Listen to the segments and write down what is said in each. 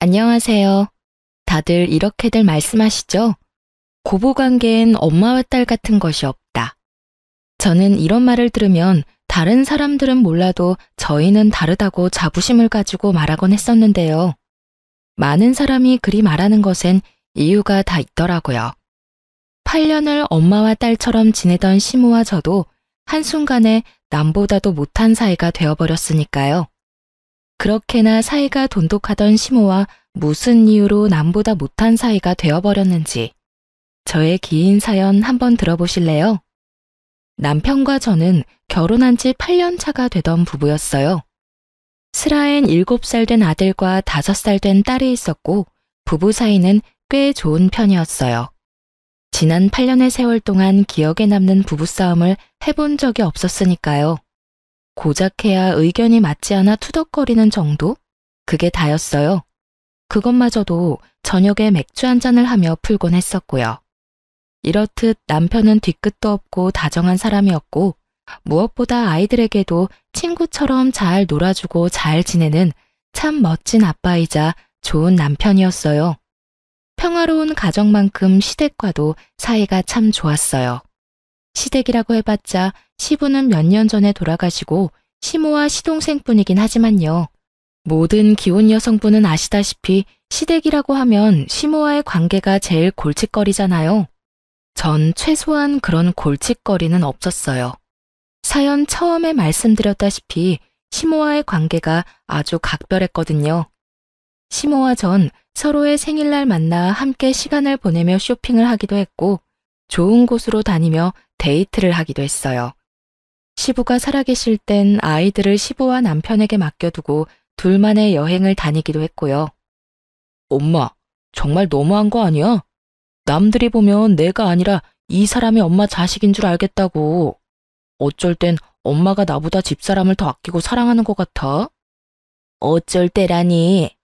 안녕하세요. 다들 이렇게들 말씀하시죠? 고부관계엔 엄마와 딸 같은 것이 없다. 저는 이런 말을 들으면 다른 사람들은 몰라도 저희는 다르다고 자부심을 가지고 말하곤 했었는데요. 많은 사람이 그리 말하는 것엔 이유가 다 있더라고요. 8년을 엄마와 딸처럼 지내던 시모와 저도 한순간에 남보다도 못한 사이가 되어버렸으니까요. 그렇게나 사이가 돈독하던 시모와 무슨 이유로 남보다 못한 사이가 되어버렸는지 저의 긴 사연 한번 들어보실래요? 남편과 저는 결혼한 지 8년 차가 되던 부부였어요. 슬아엔 7살 된 아들과 5살 된 딸이 있었고 부부 사이는 꽤 좋은 편이었어요. 지난 8년의 세월 동안 기억에 남는 부부싸움을 해본 적이 없었으니까요. 고작해야 의견이 맞지 않아 투덕거리는 정도? 그게 다였어요. 그것마저도 저녁에 맥주 한 잔을 하며 풀곤 했었고요. 이렇듯 남편은 뒤끝도 없고 다정한 사람이었고 무엇보다 아이들에게도 친구처럼 잘 놀아주고 잘 지내는 참 멋진 아빠이자 좋은 남편이었어요. 평화로운 가정만큼 시댁과도 사이가 참 좋았어요. 시댁이라고 해봤자 시부는 몇 년 전에 돌아가시고 시모와 시동생뿐이긴 하지만요. 모든 기혼 여성분은 아시다시피 시댁이라고 하면 시모와의 관계가 제일 골칫거리잖아요. 전 최소한 그런 골칫거리는 없었어요. 사연 처음에 말씀드렸다시피 시모와의 관계가 아주 각별했거든요. 시모와 전 서로의 생일날 만나 함께 시간을 보내며 쇼핑을 하기도 했고 좋은 곳으로 다니며 데이트를 하기도 했어요. 시부가 살아계실 땐 아이들을 시부와 남편에게 맡겨두고 둘만의 여행을 다니기도 했고요. 엄마, 정말 너무한 거 아니야? 남들이 보면 내가 아니라 이 사람이 엄마 자식인 줄 알겠다고. 어쩔 땐 엄마가 나보다 집사람을 더 아끼고 사랑하는 것 같아. 어쩔 때라니.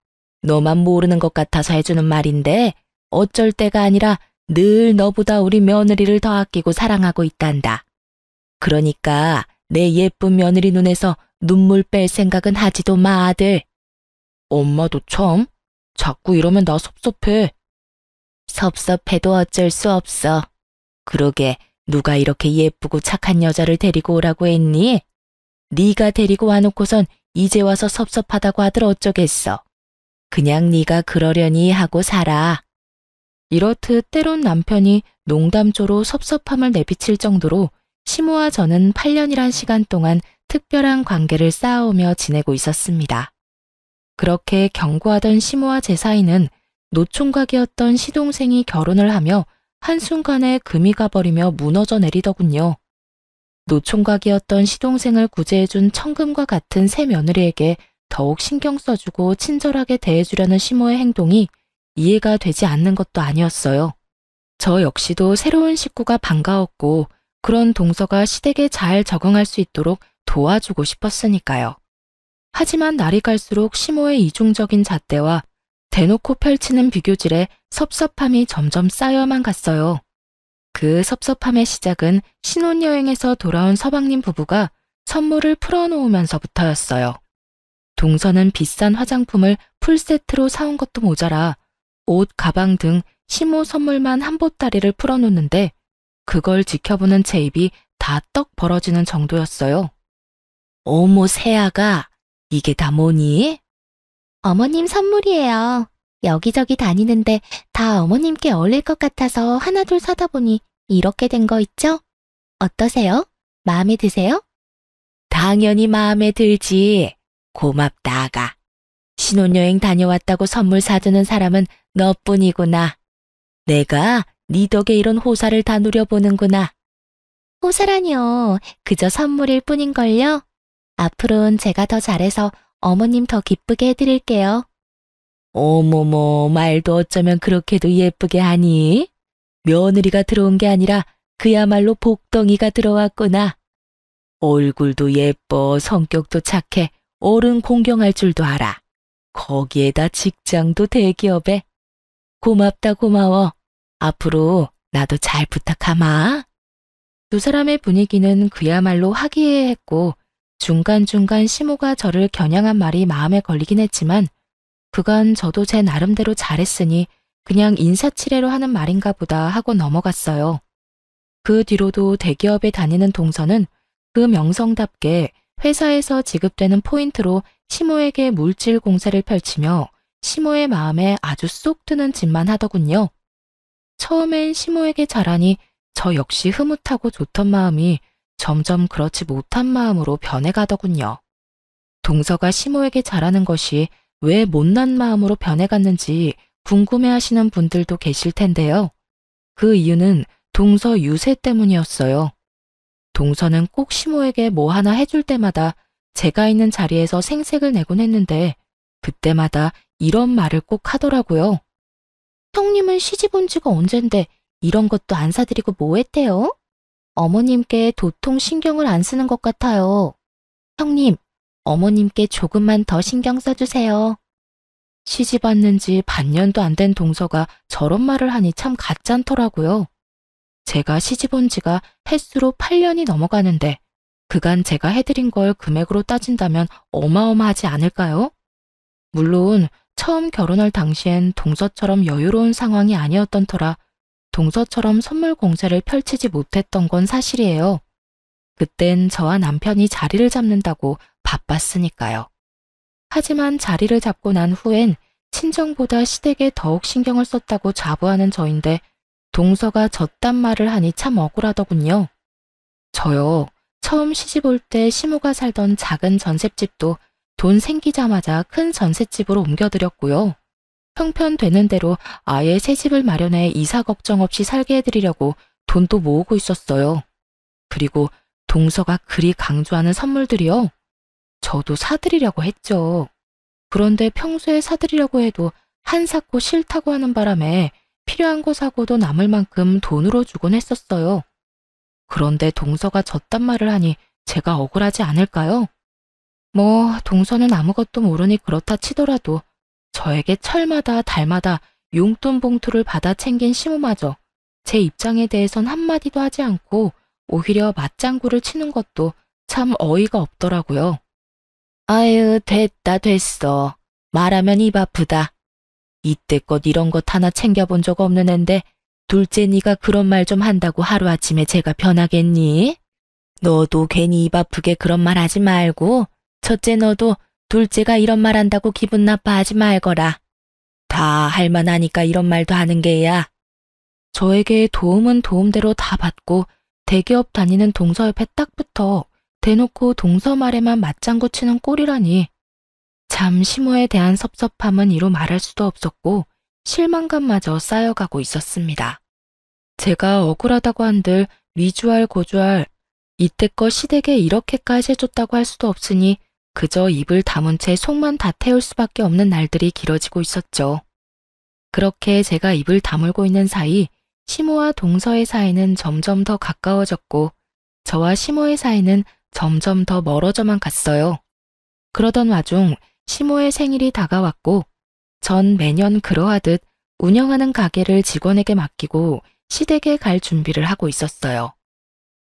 너만 모르는 것 같아서 해주는 말인데 어쩔 때가 아니라 늘 너보다 우리 며느리를 더 아끼고 사랑하고 있단다. 그러니까 내 예쁜 며느리 눈에서 눈물 뺄 생각은 하지도 마, 아들. 엄마도 참. 자꾸 이러면 나 섭섭해. 섭섭해도 어쩔 수 없어. 그러게 누가 이렇게 예쁘고 착한 여자를 데리고 오라고 했니? 네가 데리고 와놓고선 이제 와서 섭섭하다고 하들 어쩌겠어. 그냥 네가 그러려니 하고 살아. 이렇듯 때론 남편이 농담조로 섭섭함을 내비칠 정도로 시모와 저는 8년이란 시간 동안 특별한 관계를 쌓아오며 지내고 있었습니다. 그렇게 견고하던 시모와 제 사이는 노총각이었던 시동생이 결혼을 하며 한순간에 금이 가버리며 무너져 내리더군요. 노총각이었던 시동생을 구제해준 청금과 같은 새 며느리에게 더욱 신경 써주고 친절하게 대해주려는 시모의 행동이 이해가 되지 않는 것도 아니었어요. 저 역시도 새로운 식구가 반가웠고 그런 동서가 시댁에 잘 적응할 수 있도록 도와주고 싶었으니까요. 하지만 날이 갈수록 시모의 이중적인 잣대와 대놓고 펼치는 비교질에 섭섭함이 점점 쌓여만 갔어요. 그 섭섭함의 시작은 신혼여행에서 돌아온 서방님 부부가 선물을 풀어놓으면서부터였어요. 동서는 비싼 화장품을 풀세트로 사온 것도 모자라 옷, 가방 등 시모 선물만 한 보따리를 풀어놓는데 그걸 지켜보는 제 입이 다 떡 벌어지는 정도였어요. 어머 새아가, 이게 다 뭐니? 어머님 선물이에요. 여기저기 다니는데 다 어머님께 어울릴 것 같아서 하나둘 사다 보니 이렇게 된 거 있죠? 어떠세요? 마음에 드세요? 당연히 마음에 들지. 고맙다, 아가. 신혼여행 다녀왔다고 선물 사주는 사람은 너뿐이구나. 내가 네 덕에 이런 호사를 다 누려보는구나. 호사라뇨. 그저 선물일 뿐인걸요. 앞으로는 제가 더 잘해서 어머님 더 기쁘게 해드릴게요. 어머머, 말도 어쩌면 그렇게도 예쁘게 하니? 며느리가 들어온 게 아니라 그야말로 복덩이가 들어왔구나. 얼굴도 예뻐, 성격도 착해, 어른 공경할 줄도 알아. 거기에다 직장도 대기업에. 고맙다, 고마워. 앞으로 나도 잘 부탁하마. 두 사람의 분위기는 그야말로 화기애애했고 중간중간 시모가 저를 겨냥한 말이 마음에 걸리긴 했지만 그간 저도 제 나름대로 잘했으니 그냥 인사치레로 하는 말인가 보다 하고 넘어갔어요. 그 뒤로도 대기업에 다니는 동서는 그 명성답게 회사에서 지급되는 포인트로 시모에게 물질 공세를 펼치며 시모의 마음에 아주 쏙 드는 짓만 하더군요. 처음엔 시모에게 잘하니 저 역시 흐뭇하고 좋던 마음이 점점 그렇지 못한 마음으로 변해가더군요. 동서가 시모에게 잘하는 것이 왜 못난 마음으로 변해갔는지 궁금해하시는 분들도 계실 텐데요. 그 이유는 동서 유세 때문이었어요. 동서는 꼭 시모에게 뭐 하나 해줄 때마다 제가 있는 자리에서 생색을 내곤 했는데 그때마다 이런 말을 꼭 하더라고요. 형님은 시집 온 지가 언젠데 이런 것도 안 사드리고 뭐 했대요? 어머님께 도통 신경을 안 쓰는 것 같아요. 형님, 어머님께 조금만 더 신경 써주세요. 시집 왔는지 반년도 안 된 동서가 저런 말을 하니 참 가짠더라고요. 제가 시집 온 지가 햇수로 8년이 넘어가는데 그간 제가 해드린 걸 금액으로 따진다면 어마어마하지 않을까요? 물론 처음 결혼할 당시엔 동서처럼 여유로운 상황이 아니었던 터라 동서처럼 선물 공세를 펼치지 못했던 건 사실이에요. 그땐 저와 남편이 자리를 잡는다고 바빴으니까요. 하지만 자리를 잡고 난 후엔 친정보다 시댁에 더욱 신경을 썼다고 자부하는 저인데 동서가 졌단 말을 하니 참 억울하더군요. 저요, 처음 시집 올 때 시모가 살던 작은 전셋집도 돈 생기자마자 큰 전셋집으로 옮겨드렸고요. 형편되는 대로 아예 새 집을 마련해 이사 걱정 없이 살게 해드리려고 돈도 모으고 있었어요. 그리고 동서가 그리 강조하는 선물들이요. 저도 사드리려고 했죠. 그런데 평소에 사드리려고 해도 한 샀고 싫다고 하는 바람에 필요한 거 사고도 남을 만큼 돈으로 주곤 했었어요. 그런데 동서가 졌단 말을 하니 제가 억울하지 않을까요? 뭐 동서는 아무것도 모르니 그렇다 치더라도 저에게 철마다 달마다 용돈 봉투를 받아 챙긴 시모마저 제 입장에 대해선 한마디도 하지 않고 오히려 맞장구를 치는 것도 참 어이가 없더라고요. 아유, 됐어. 말하면 입 아프다. 이때껏 이런 것 하나 챙겨본 적 없는 앤데 둘째 네가 그런 말 좀 한다고 하루아침에 제가 변하겠니? 너도 괜히 입 아프게 그런 말 하지 말고 첫째 너도 둘째가 이런 말 한다고 기분 나빠하지 말거라. 다 할만하니까 이런 말도 하는 게야. 저에게 도움은 도움대로 다 받고 대기업 다니는 동서 옆에 딱 붙어 대놓고 동서 말에만 맞장구 치는 꼴이라니. 참 시모에 대한 섭섭함은 이루 말할 수도 없었고 실망감마저 쌓여가고 있었습니다. 제가 억울하다고 한들 위주할 고주할 이때껏 시댁에 이렇게까지 해줬다고 할 수도 없으니 그저 입을 다문 채 속만 다 태울 수밖에 없는 날들이 길어지고 있었죠. 그렇게 제가 입을 다물고 있는 사이 시모와 동서의 사이는 점점 더 가까워졌고 저와 시모의 사이는 점점 더 멀어져만 갔어요. 그러던 와중 시모의 생일이 다가왔고 전 매년 그러하듯 운영하는 가게를 직원에게 맡기고 시댁에 갈 준비를 하고 있었어요.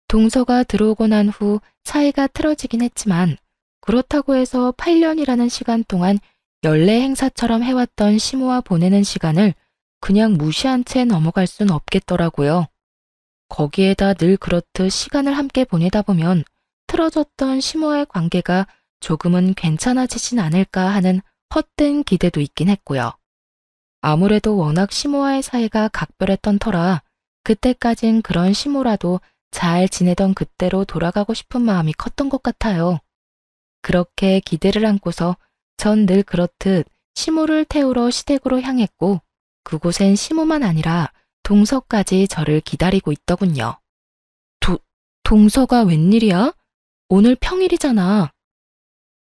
동서가 들어오고 난 후 사이가 틀어지긴 했지만 그렇다고 해서 8년이라는 시간 동안 연례 행사처럼 해왔던 시모와 보내는 시간을 그냥 무시한 채 넘어갈 순 없겠더라고요. 거기에다 늘 그렇듯 시간을 함께 보내다 보면 틀어졌던 시모와의 관계가 조금은 괜찮아지진 않을까 하는 헛된 기대도 있긴 했고요. 아무래도 워낙 시모와의 사이가 각별했던 터라 그때까진 그런 시모라도 잘 지내던 그때로 돌아가고 싶은 마음이 컸던 것 같아요. 그렇게 기대를 안고서 전 늘 그렇듯 시모를 태우러 시댁으로 향했고 그곳엔 시모만 아니라 동서까지 저를 기다리고 있더군요. 동서가 웬일이야? 오늘 평일이잖아.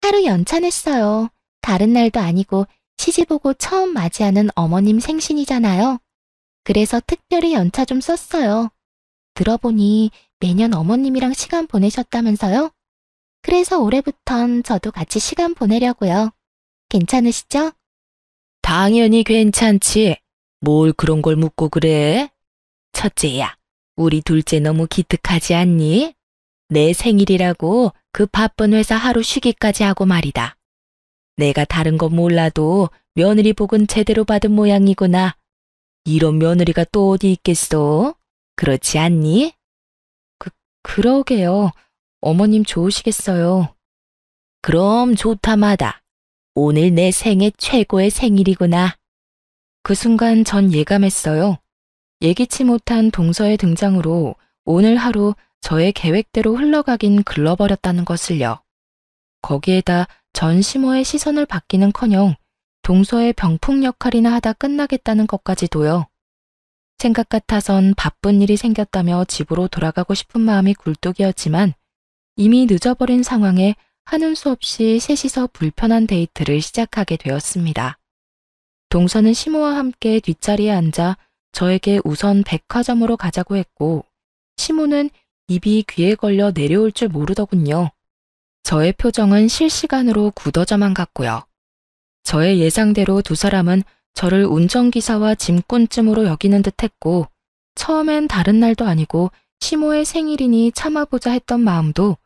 하루 연차냈어요. 다른 날도 아니고 시집 오고 처음 맞이하는 어머님 생신이잖아요. 그래서 특별히 연차 좀 썼어요. 들어보니 매년 어머님이랑 시간 보내셨다면서요? 그래서 올해부턴 저도 같이 시간 보내려고요. 괜찮으시죠? 당연히 괜찮지. 뭘 그런 걸 묻고 그래? 첫째야, 우리 둘째 너무 기특하지 않니? 내 생일이라고 그 바쁜 회사 하루 쉬기까지 하고 말이다. 내가 다른 건 몰라도 며느리 복은 제대로 받은 모양이구나. 이런 며느리가 또 어디 있겠어? 그렇지 않니? 그러게요. 어머님 좋으시겠어요. 그럼 좋다마다. 오늘 내 생애 최고의 생일이구나. 그 순간 전 예감했어요. 예기치 못한 동서의 등장으로 오늘 하루 저의 계획대로 흘러가긴 글러버렸다는 것을요. 거기에다 전 시모의 시선을 받기는커녕 동서의 병풍 역할이나 하다 끝나겠다는 것까지도요. 생각 같아선 바쁜 일이 생겼다며 집으로 돌아가고 싶은 마음이 굴뚝이었지만 이미 늦어버린 상황에 하는 수 없이 셋이서 불편한 데이트를 시작하게 되었습니다. 동서는 시모와 함께 뒷자리에 앉아 저에게 우선 백화점으로 가자고 했고 시모는 입이 귀에 걸려 내려올 줄 모르더군요. 저의 표정은 실시간으로 굳어져만 갔고요. 저의 예상대로 두 사람은 저를 운전기사와 짐꾼쯤으로 여기는 듯했고 처음엔 다른 날도 아니고 시모의 생일이니 참아보자 했던 마음도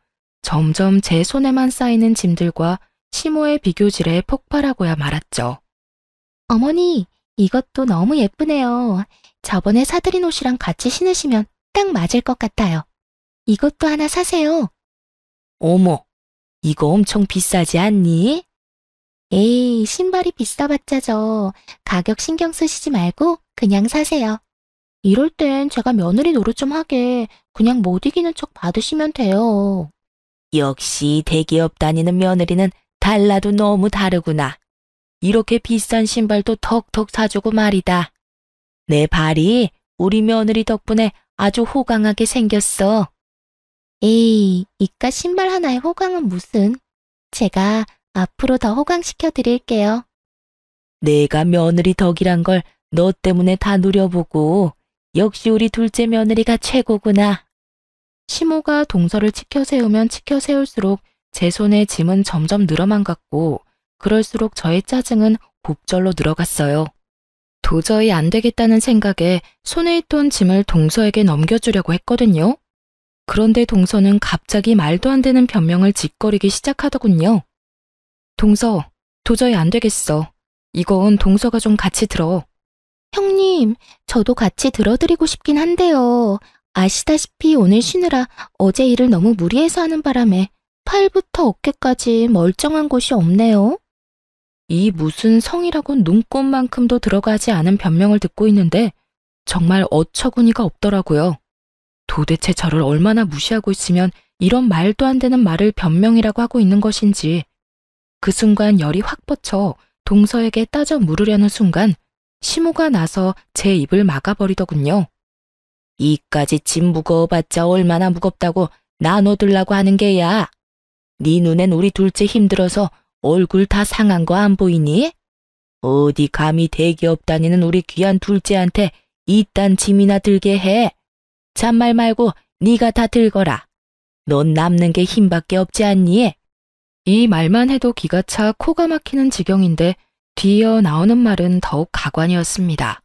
점점 제 손에만 쌓이는 짐들과 시모의 비교질에 폭발하고야 말았죠. 어머니, 이것도 너무 예쁘네요. 저번에 사드린 옷이랑 같이 신으시면 딱 맞을 것 같아요. 이것도 하나 사세요. 어머, 이거 엄청 비싸지 않니? 에이, 신발이 비싸봤자죠. 가격 신경 쓰시지 말고 그냥 사세요. 이럴 땐 제가 며느리 노릇 좀 하게 그냥 못 이기는 척 받으시면 돼요. 역시 대기업 다니는 며느리는 달라도 너무 다르구나. 이렇게 비싼 신발도 턱턱 사주고 말이다. 내 발이 우리 며느리 덕분에 아주 호강하게 생겼어. 에이, 이깟 신발 하나에 호강은 무슨. 제가 앞으로 더 호강시켜 드릴게요. 내가 며느리 덕이란 걸 너 때문에 다 누려보고 역시 우리 둘째 며느리가 최고구나. 시모가 동서를 치켜 세우면 치켜 세울수록 제 손에 짐은 점점 늘어만 갔고 그럴수록 저의 짜증은 곱절로 늘어갔어요. 도저히 안 되겠다는 생각에 손에 있던 짐을 동서에게 넘겨주려고 했거든요. 그런데 동서는 갑자기 말도 안 되는 변명을 짓거리기 시작하더군요. 동서, 도저히 안 되겠어. 이건 동서가 좀 같이 들어. 형님, 저도 같이 들어드리고 싶긴 한데요. 아시다시피 오늘 쉬느라 어제 일을 너무 무리해서 하는 바람에 팔부터 어깨까지 멀쩡한 곳이 없네요. 이 무슨 성이라고 눈꼽만큼도 들어가지 않은 변명을 듣고 있는데 정말 어처구니가 없더라고요. 도대체 저를 얼마나 무시하고 있으면 이런 말도 안 되는 말을 변명이라고 하고 있는 것인지. 그 순간 열이 확 뻗쳐 동서에게 따져 물으려는 순간 시모가 나서 제 입을 막아버리더군요. 이까지 짐 무거워봤자 얼마나 무겁다고 나눠들라고 하는 게야. 네 눈엔 우리 둘째 힘들어서 얼굴 다 상한 거 안 보이니? 어디 감히 대기업 다니는 우리 귀한 둘째한테 이딴 짐이나 들게 해. 잔말 말고 네가 다 들거라. 넌 남는 게 힘밖에 없지 않니? 이 말만 해도 기가 차 코가 막히는 지경인데 뒤이어 나오는 말은 더욱 가관이었습니다.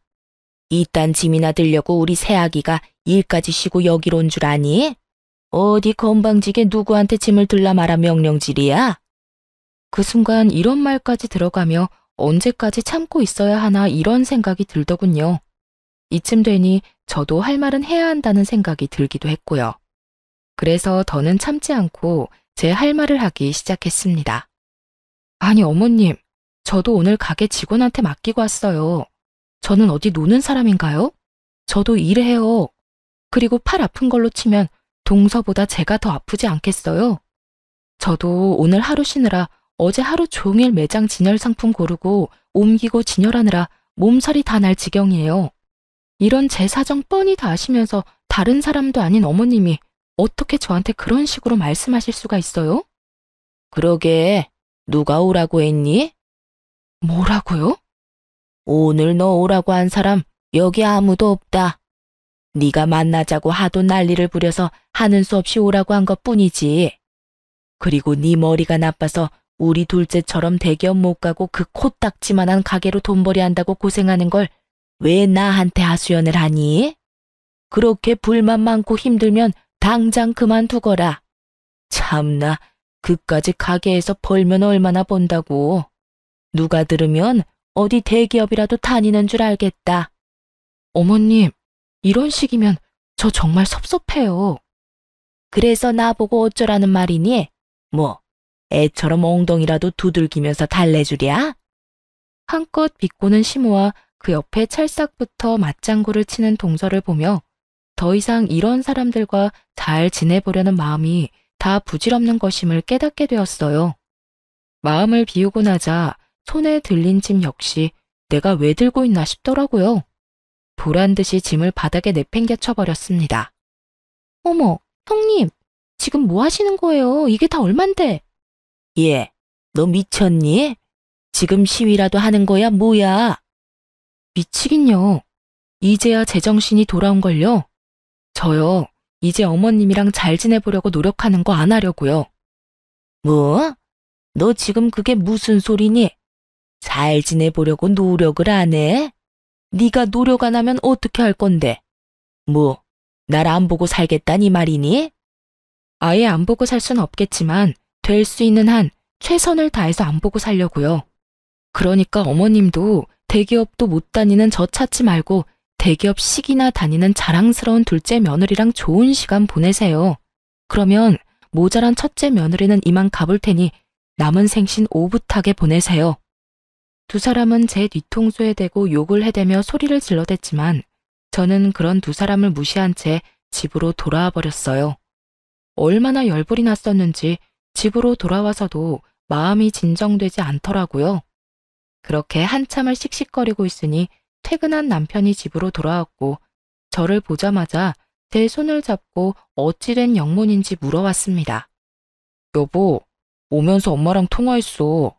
이딴 짐이나 들려고 우리 새아기가 일까지 쉬고 여기로 온 줄 아니? 어디 건방지게 누구한테 짐을 들라 마라 명령질이야? 그 순간 이런 말까지 들어가며 언제까지 참고 있어야 하나 이런 생각이 들더군요. 이쯤 되니 저도 할 말은 해야 한다는 생각이 들기도 했고요. 그래서 더는 참지 않고 제 할 말을 하기 시작했습니다. 아니 어머님, 저도 오늘 가게 직원한테 맡기고 왔어요. 저는 어디 노는 사람인가요? 저도 일해요. 그리고 팔 아픈 걸로 치면 동서보다 제가 더 아프지 않겠어요? 저도 오늘 하루 쉬느라 어제 하루 종일 매장 진열 상품 고르고 옮기고 진열하느라 몸살이 다 날 지경이에요. 이런 제 사정 뻔히 다 아시면서 다른 사람도 아닌 어머님이 어떻게 저한테 그런 식으로 말씀하실 수가 있어요? 그러게, 누가 오라고 했니? 뭐라고요? 오늘 너 오라고 한 사람 여기 아무도 없다. 네가 만나자고 하도 난리를 부려서 하는 수 없이 오라고 한 것뿐이지. 그리고 네 머리가 나빠서 우리 둘째처럼 대기업 못 가고 그 코딱지만한 가게로 돈벌이 한다고 고생하는 걸 왜 나한테 하소연을 하니? 그렇게 불만 많고 힘들면 당장 그만두거라. 참나, 그까지 가게에서 벌면 얼마나 번다고. 누가 들으면 어디 대기업이라도 다니는 줄 알겠다. 어머님, 이런 식이면 저 정말 섭섭해요. 그래서 나보고 어쩌라는 말이니? 뭐, 애처럼 엉덩이라도 두들기면서 달래주랴? 한껏 비꼬는 시모와 그 옆에 찰싹부터 맞장구를 치는 동서를 보며 더 이상 이런 사람들과 잘 지내보려는 마음이 다 부질없는 것임을 깨닫게 되었어요. 마음을 비우고 나자 손에 들린 짐 역시 내가 왜 들고 있나 싶더라고요. 보란 듯이 짐을 바닥에 내팽개 쳐버렸습니다. 어머, 형님, 지금 뭐 하시는 거예요? 이게 다 얼만데? 예, 너 미쳤니? 지금 시위라도 하는 거야, 뭐야? 미치긴요. 이제야 제정신이 돌아온걸요. 저요, 이제 어머님이랑 잘 지내보려고 노력하는 거 안 하려고요. 뭐? 너 지금 그게 무슨 소리니? 잘 지내보려고 노력을 안 해? 네가 노력 안 하면 어떻게 할 건데? 뭐, 날 안 보고 살겠다니 말이니? 아예 안 보고 살 순 없겠지만 될 수 있는 한 최선을 다해서 안 보고 살려고요. 그러니까 어머님도 대기업도 못 다니는 저 찾지 말고 대기업식이나 다니는 자랑스러운 둘째 며느리랑 좋은 시간 보내세요. 그러면 모자란 첫째 며느리는 이만 가볼 테니 남은 생신 오붓하게 보내세요. 두 사람은 제 뒤통수에 대고 욕을 해대며 소리를 질러댔지만 저는 그런 두 사람을 무시한 채 집으로 돌아와 버렸어요. 얼마나 열불이 났었는지 집으로 돌아와서도 마음이 진정되지 않더라고요. 그렇게 한참을 씩씩거리고 있으니 퇴근한 남편이 집으로 돌아왔고 저를 보자마자 제 손을 잡고 어찌된 영문인지 물어왔습니다. 여보, 오면서 엄마랑 통화했어.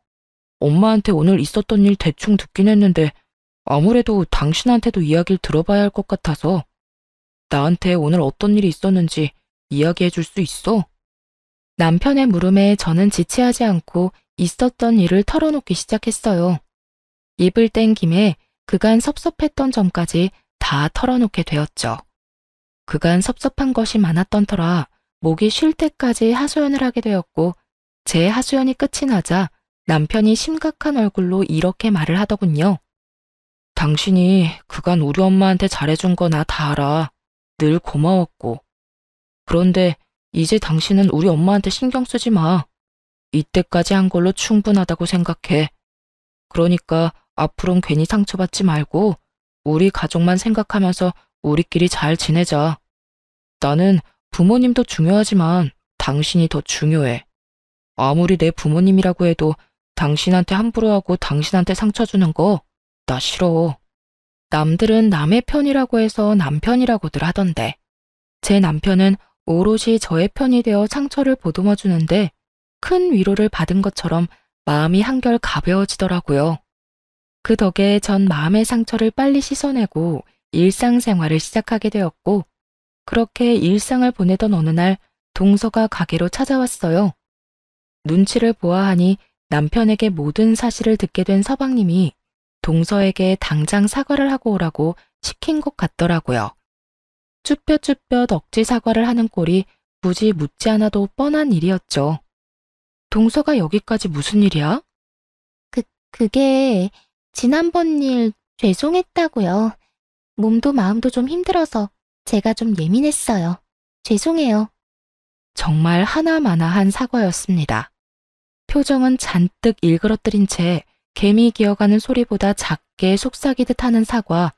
엄마한테 오늘 있었던 일 대충 듣긴 했는데 아무래도 당신한테도 이야기를 들어봐야 할 것 같아서 나한테 오늘 어떤 일이 있었는지 이야기해 줄 수 있어? 남편의 물음에 저는 지체하지 않고 있었던 일을 털어놓기 시작했어요. 입을 뗀 김에 그간 섭섭했던 점까지 다 털어놓게 되었죠. 그간 섭섭한 것이 많았던 터라 목이 쉴 때까지 하소연을 하게 되었고 제 하소연이 끝이 나자 남편이 심각한 얼굴로 이렇게 말을 하더군요. 당신이 그간 우리 엄마한테 잘해준 거 나 다 알아. 늘 고마웠고. 그런데 이제 당신은 우리 엄마한테 신경 쓰지 마. 이때까지 한 걸로 충분하다고 생각해. 그러니까 앞으로는 괜히 상처받지 말고 우리 가족만 생각하면서 우리끼리 잘 지내자. 나는 부모님도 중요하지만 당신이 더 중요해. 아무리 내 부모님이라고 해도 당신한테 함부로 하고 당신한테 상처 주는 거 나 싫어. 남들은 남의 편이라고 해서 남편이라고들 하던데 제 남편은 오롯이 저의 편이 되어 상처를 보듬어 주는데 큰 위로를 받은 것처럼 마음이 한결 가벼워지더라고요. 그 덕에 전 마음의 상처를 빨리 씻어내고 일상생활을 시작하게 되었고 그렇게 일상을 보내던 어느 날 동서가 가게로 찾아왔어요. 눈치를 보아하니 남편에게 모든 사실을 듣게 된 서방님이 동서에게 당장 사과를 하고 오라고 시킨 것 같더라고요. 쭈뼛쭈뼛 억지 사과를 하는 꼴이 굳이 묻지 않아도 뻔한 일이었죠. 동서가 여기까지 무슨 일이야? 그게 지난번 일 죄송했다고요. 몸도 마음도 좀 힘들어서 제가 좀 예민했어요. 죄송해요. 정말 하나마나한 사과였습니다. 표정은 잔뜩 일그러뜨린 채 개미 기어가는 소리보다 작게 속삭이듯 하는 사과.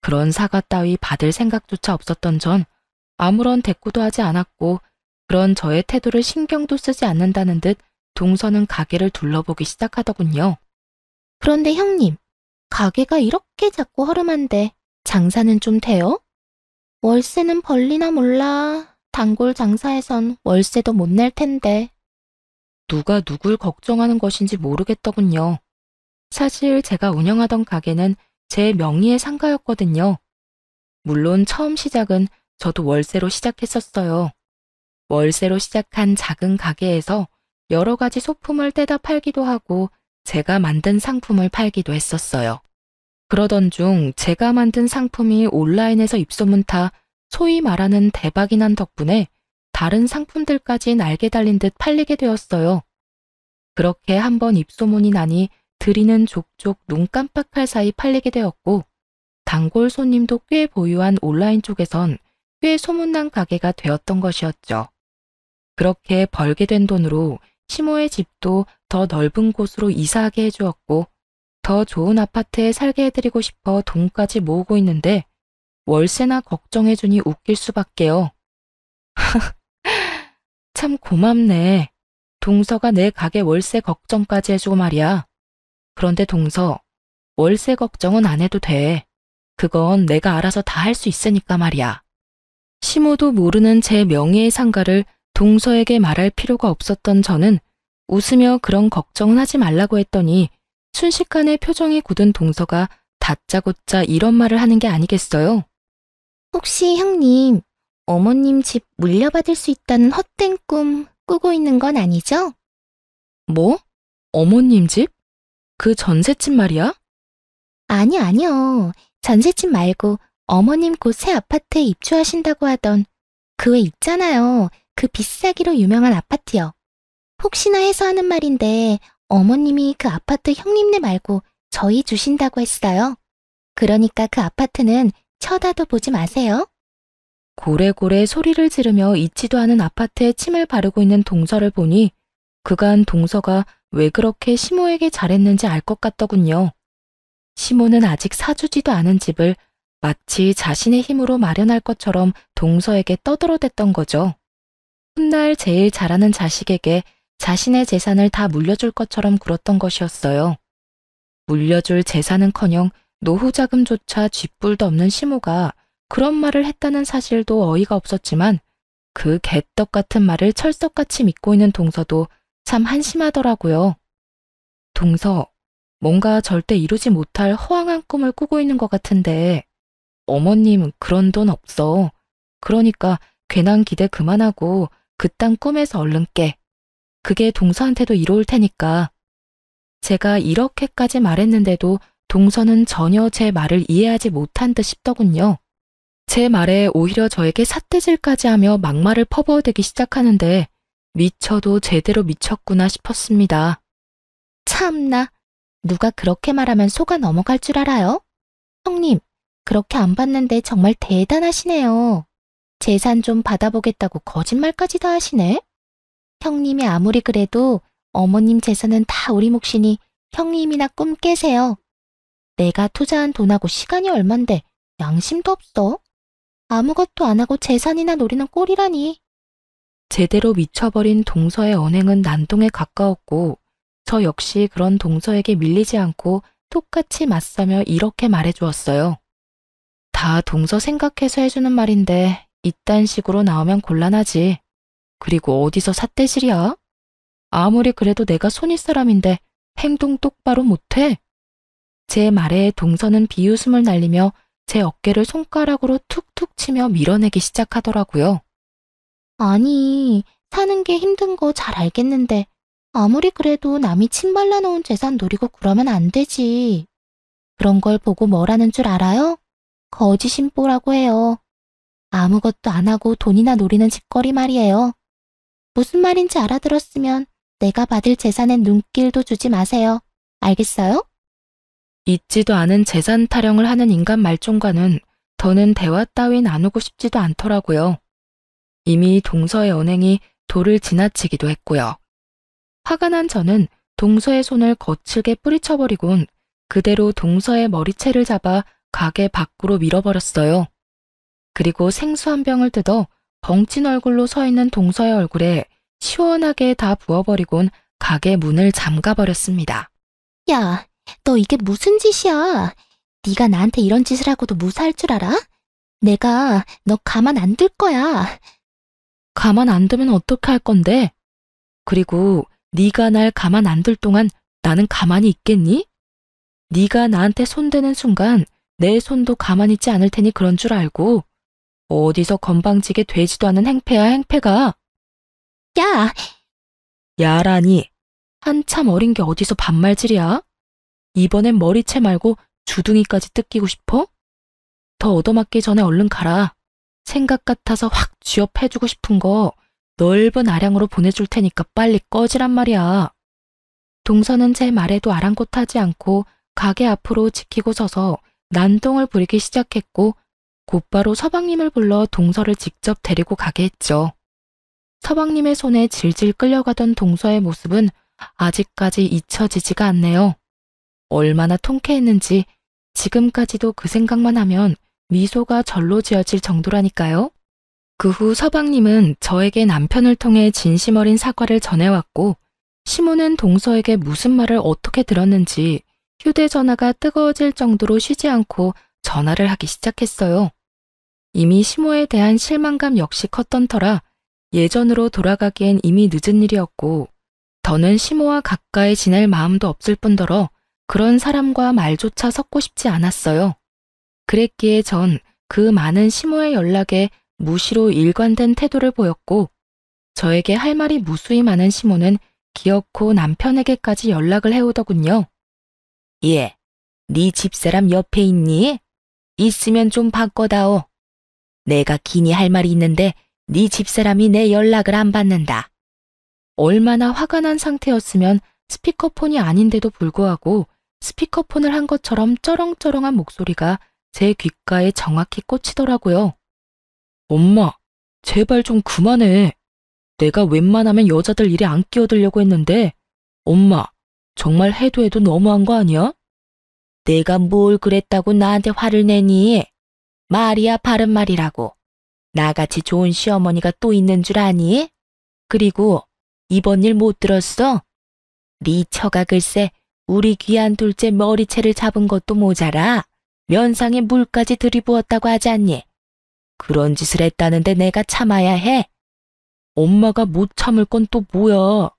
그런 사과 따위 받을 생각조차 없었던 전 아무런 대꾸도 하지 않았고 그런 저의 태도를 신경도 쓰지 않는다는 듯 동서는 가게를 둘러보기 시작하더군요. 그런데 형님, 가게가 이렇게 작고 허름한데 장사는 좀 돼요? 월세는 벌리나 몰라. 단골 장사에선 월세도 못 낼 텐데. 누가 누굴 걱정하는 것인지 모르겠더군요. 사실 제가 운영하던 가게는 제 명의의 상가였거든요. 물론 처음 시작은 저도 월세로 시작했었어요. 월세로 시작한 작은 가게에서 여러 가지 소품을 떼다 팔기도 하고 제가 만든 상품을 팔기도 했었어요. 그러던 중 제가 만든 상품이 온라인에서 입소문 타 소위 말하는 대박이 난 덕분에 다른 상품들까지 날개 달린 듯 팔리게 되었어요. 그렇게 한번 입소문이 나니 들이는 족족 눈 깜빡할 사이 팔리게 되었고 단골 손님도 꽤 보유한 온라인 쪽에선 꽤 소문난 가게가 되었던 것이었죠. 그렇게 벌게 된 돈으로 시모의 집도 더 넓은 곳으로 이사하게 해주었고 더 좋은 아파트에 살게 해드리고 싶어 돈까지 모으고 있는데 월세나 걱정해주니 웃길 수밖에요. 참 고맙네. 동서가 내 가게 월세 걱정까지 해주고 말이야. 그런데 동서, 월세 걱정은 안 해도 돼. 그건 내가 알아서 다 할 수 있으니까 말이야. 시모도 모르는 제 명예의 상가를 동서에게 말할 필요가 없었던 저는 웃으며 그런 걱정은 하지 말라고 했더니 순식간에 표정이 굳은 동서가 다짜고짜 이런 말을 하는 게 아니겠어요? 혹시 형님, 어머님 집 물려받을 수 있다는 헛된 꿈 꾸고 있는 건 아니죠? 뭐? 어머님 집? 그 전셋집 말이야? 아니요. 전셋집 말고 어머님 곧 새 아파트에 입주하신다고 하던 그 왜 있잖아요. 그 비싸기로 유명한 아파트요. 혹시나 해서 하는 말인데 어머님이 그 아파트 형님네 말고 저희 주신다고 했어요. 그러니까 그 아파트는 쳐다도 보지 마세요. 고래고래 소리를 지르며 있지도 않은 아파트에 침을 바르고 있는 동서를 보니 그간 동서가 왜 그렇게 시모에게 잘했는지 알 것 같더군요. 시모는 아직 사주지도 않은 집을 마치 자신의 힘으로 마련할 것처럼 동서에게 떠들어댔던 거죠. 훗날 제일 잘하는 자식에게 자신의 재산을 다 물려줄 것처럼 굴었던 것이었어요. 물려줄 재산은커녕 노후 자금조차 쥐뿔도 없는 시모가 그런 말을 했다는 사실도 어이가 없었지만 그 개떡 같은 말을 철석같이 믿고 있는 동서도 참 한심하더라고요. 동서, 뭔가 절대 이루지 못할 허황한 꿈을 꾸고 있는 것 같은데 어머님 그런 돈 없어. 그러니까 괜한 기대 그만하고 그딴 꿈에서 얼른 깨. 그게 동서한테도 이로울 테니까. 제가 이렇게까지 말했는데도 동서는 전혀 제 말을 이해하지 못한 듯 싶더군요. 제 말에 오히려 저에게 삿대질까지 하며 막말을 퍼부어대기 시작하는데 미쳐도 제대로 미쳤구나 싶었습니다. 참나, 누가 그렇게 말하면 속아 넘어갈 줄 알아요? 형님, 그렇게 안 받는데 정말 대단하시네요. 재산 좀 받아보겠다고 거짓말까지 다 하시네? 형님이 아무리 그래도 어머님 재산은 다 우리 몫이니 형님이나 꿈 깨세요. 내가 투자한 돈하고 시간이 얼만데 양심도 없어. 아무것도 안 하고 재산이나 노리는 꼴이라니. 제대로 미쳐버린 동서의 언행은 난동에 가까웠고 저 역시 그런 동서에게 밀리지 않고 똑같이 맞서며 이렇게 말해주었어요. 다 동서 생각해서 해주는 말인데 이딴 식으로 나오면 곤란하지. 그리고 어디서 삿대질이야? 아무리 그래도 내가 손윗 사람인데 행동 똑바로 못해? 제 말에 동서는 비웃음을 날리며 제 어깨를 손가락으로 툭툭 치며 밀어내기 시작하더라고요. 아니, 사는 게 힘든 거 잘 알겠는데 아무리 그래도 남이 침 발라놓은 재산 노리고 그러면 안 되지. 그런 걸 보고 뭐라는 줄 알아요? 거지심보라고 해요. 아무것도 안 하고 돈이나 노리는 짓거리 말이에요. 무슨 말인지 알아들었으면 내가 받을 재산엔 눈길도 주지 마세요. 알겠어요? 있지도 않은 재산 타령을 하는 인간 말종과는 더는 대화 따위 나누고 싶지도 않더라고요. 이미 동서의 언행이 도를 지나치기도 했고요. 화가 난 저는 동서의 손을 거칠게 뿌리쳐버리곤 그대로 동서의 머리채를 잡아 가게 밖으로 밀어버렸어요. 그리고 생수 한 병을 뜯어 벙친 얼굴로 서 있는 동서의 얼굴에 시원하게 다 부어버리곤 가게 문을 잠가버렸습니다. 야, 너 이게 무슨 짓이야? 네가 나한테 이런 짓을 하고도 무사할 줄 알아? 내가 너 가만 안 둘 거야. 가만 안 두면 어떻게 할 건데? 그리고 네가 날 가만 안 둘 동안 나는 가만히 있겠니? 네가 나한테 손대는 순간 내 손도 가만히 있지 않을 테니 그런 줄 알고. 어디서 건방지게 되지도 않은 행패야 행패가. 야! 야라니. 한참 어린 게 어디서 반말질이야? 이번엔 머리채 말고 주둥이까지 뜯기고 싶어? 더 얻어맞기 전에 얼른 가라. 생각 같아서 확 쥐업해주고 싶은 거 넓은 아량으로 보내줄 테니까 빨리 꺼지란 말이야. 동서는 제 말에도 아랑곳하지 않고 가게 앞으로 지키고 서서 난동을 부리기 시작했고 곧바로 서방님을 불러 동서를 직접 데리고 가게 했죠. 서방님의 손에 질질 끌려가던 동서의 모습은 아직까지 잊혀지지가 않네요. 얼마나 통쾌했는지 지금까지도 그 생각만 하면 미소가 절로 지어질 정도라니까요. 그 후 서방님은 저에게 남편을 통해 진심 어린 사과를 전해왔고 시모는 동서에게 무슨 말을 어떻게 들었는지 휴대전화가 뜨거워질 정도로 쉬지 않고 전화를 하기 시작했어요. 이미 시모에 대한 실망감 역시 컸던 터라 예전으로 돌아가기엔 이미 늦은 일이었고 더는 시모와 가까이 지낼 마음도 없을 뿐더러 그런 사람과 말조차 섞고 싶지 않았어요. 그랬기에 전 그 많은 시모의 연락에 무시로 일관된 태도를 보였고 저에게 할 말이 무수히 많은 시모는 기어코 남편에게까지 연락을 해오더군요. 예, 네 집사람 옆에 있니? 있으면 좀 바꿔다오. 내가 기니 할 말이 있는데 네 집사람이 내 연락을 안 받는다. 얼마나 화가 난 상태였으면 스피커폰이 아닌데도 불구하고 스피커폰을 한 것처럼 쩌렁쩌렁한 목소리가 제 귓가에 정확히 꽂히더라고요. 엄마, 제발 좀 그만해. 내가 웬만하면 여자들 일에 안 끼어들려고 했는데 엄마, 정말 해도 해도 너무한 거 아니야? 내가 뭘 그랬다고 나한테 화를 내니? 말이야 바른 말이라고. 나같이 좋은 시어머니가 또 있는 줄 아니? 그리고 이번 일 못 들었어? 네 처가 글쎄 우리 귀한 둘째 머리채를 잡은 것도 모자라 면상에 물까지 들이부었다고 하지 않니? 그런 짓을 했다는데 내가 참아야 해? 엄마가 못 참을 건 또 뭐야?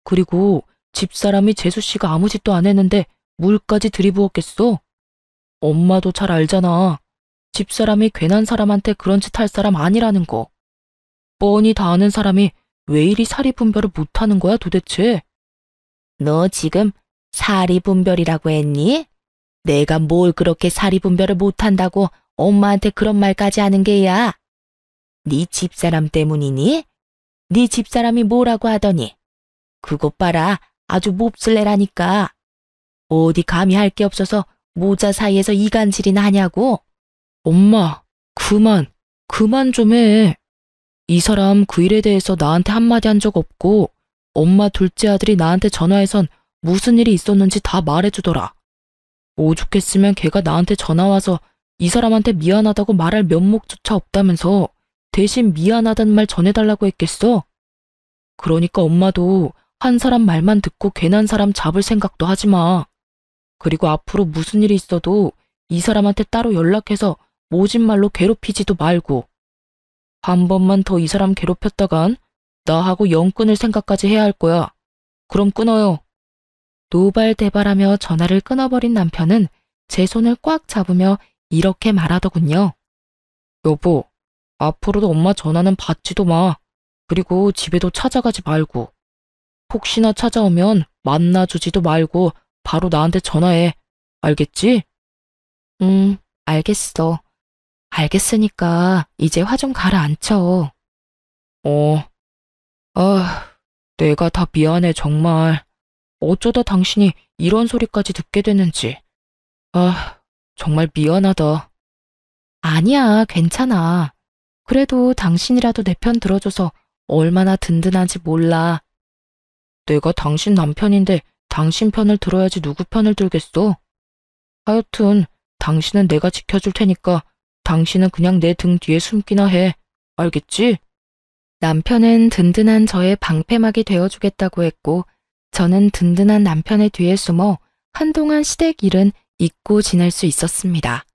그리고 집사람이 재수씨가 아무 짓도 안 했는데 물까지 들이부었겠어? 엄마도 잘 알잖아. 집사람이 괜한 사람한테 그런 짓 할 사람 아니라는 거. 뻔히 다 아는 사람이 왜 이리 사리분별을 못하는 거야 도대체? 너 지금 사리분별이라고 했니? 내가 뭘 그렇게 사리분별을 못한다고 엄마한테 그런 말까지 하는 게야? 네 집사람 때문이니? 네 집사람이 뭐라고 하더니? 그것 봐라, 아주 몹쓸래라니까. 어디 감히 할 게 없어서 모자 사이에서 이간질이나 하냐고? 엄마, 그만 좀 해. 이 사람 그 일에 대해서 나한테 한마디 한 적 없고 엄마 둘째 아들이 나한테 전화해선 무슨 일이 있었는지 다 말해주더라. 오죽했으면 걔가 나한테 전화와서 이 사람한테 미안하다고 말할 면목조차 없다면서 대신 미안하다는 말 전해달라고 했겠어? 그러니까 엄마도 한 사람 말만 듣고 괜한 사람 잡을 생각도 하지 마. 그리고 앞으로 무슨 일이 있어도 이 사람한테 따로 연락해서 모진 말로 괴롭히지도 말고. 한 번만 더 이 사람 괴롭혔다간 나하고 영 끊을 생각까지 해야 할 거야. 그럼 끊어요. 노발대발하며 전화를 끊어버린 남편은 제 손을 꽉 잡으며 이렇게 말하더군요. 여보, 앞으로도 엄마 전화는 받지도 마. 그리고 집에도 찾아가지 말고. 혹시나 찾아오면 만나주지도 말고 바로 나한테 전화해. 알겠지? 알겠어. 알겠으니까 이제 화 좀 가라앉혀. 내가 다 미안해 정말. 어쩌다 당신이 이런 소리까지 듣게 됐는지. 정말 미안하다. 아니야, 괜찮아. 그래도 당신이라도 내 편 들어줘서 얼마나 든든한지 몰라. 내가 당신 남편인데 당신 편을 들어야지 누구 편을 들겠어? 하여튼 당신은 내가 지켜줄 테니까 당신은 그냥 내 등 뒤에 숨기나 해. 알겠지? 남편은 든든한 저의 방패막이 되어주겠다고 했고 저는 든든한 남편의 뒤에 숨어 한동안 시댁 일은 잊고 지낼 수 있었습니다.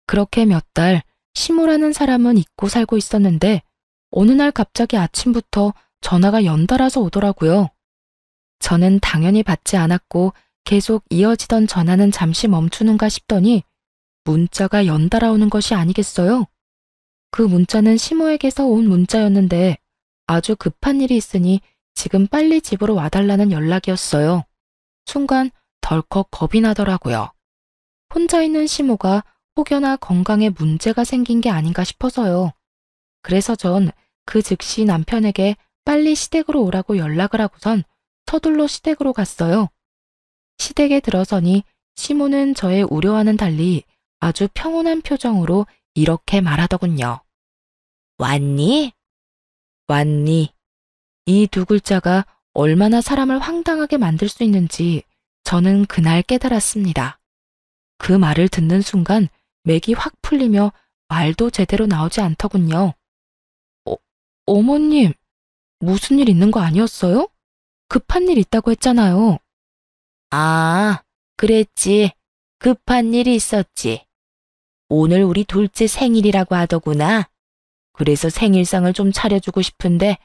그렇게 몇 달 시모라는 사람은 잊고 살고 있었는데 어느 날 갑자기 아침부터 전화가 연달아서 오더라고요. 저는 당연히 받지 않았고 계속 이어지던 전화는 잠시 멈추는가 싶더니 문자가 연달아 오는 것이 아니겠어요? 그 문자는 시모에게서 온 문자였는데 아주 급한 일이 있으니 지금 빨리 집으로 와달라는 연락이었어요. 순간 덜컥 겁이 나더라고요. 혼자 있는 시모가 혹여나 건강에 문제가 생긴 게 아닌가 싶어서요. 그래서 전 그 즉시 남편에게 빨리 시댁으로 오라고 연락을 하고선 서둘러 시댁으로 갔어요. 시댁에 들어서니 시모는 저의 우려와는 달리 아주 평온한 표정으로 이렇게 말하더군요. 왔니? 왔니? 이 두 글자가 얼마나 사람을 황당하게 만들 수 있는지 저는 그날 깨달았습니다. 그 말을 듣는 순간 맥이 확 풀리며 말도 제대로 나오지 않더군요. 어머님, 무슨 일 있는 거 아니었어요? 급한 일 있다고 했잖아요. 아, 그랬지. 급한 일이 있었지. 오늘 우리 둘째 생일이라고 하더구나. 그래서 생일상을 좀 차려주고 싶은데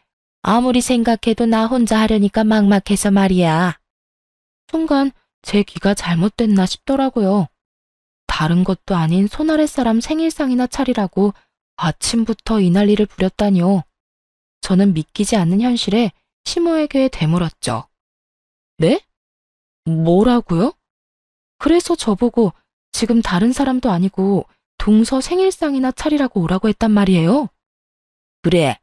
아무리 생각해도 나 혼자 하려니까 막막해서 말이야. 순간 제 귀가 잘못됐나 싶더라고요. 다른 것도 아닌 손아랫 사람 생일상이나 차리라고 아침부터 이 난리를 부렸다니요. 저는 믿기지 않는 현실에 시모에게 되물었죠. 네? 뭐라고요? 그래서 저보고 지금 다른 사람도 아니고 동서 생일상이나 차리라고 오라고 했단 말이에요. 그래.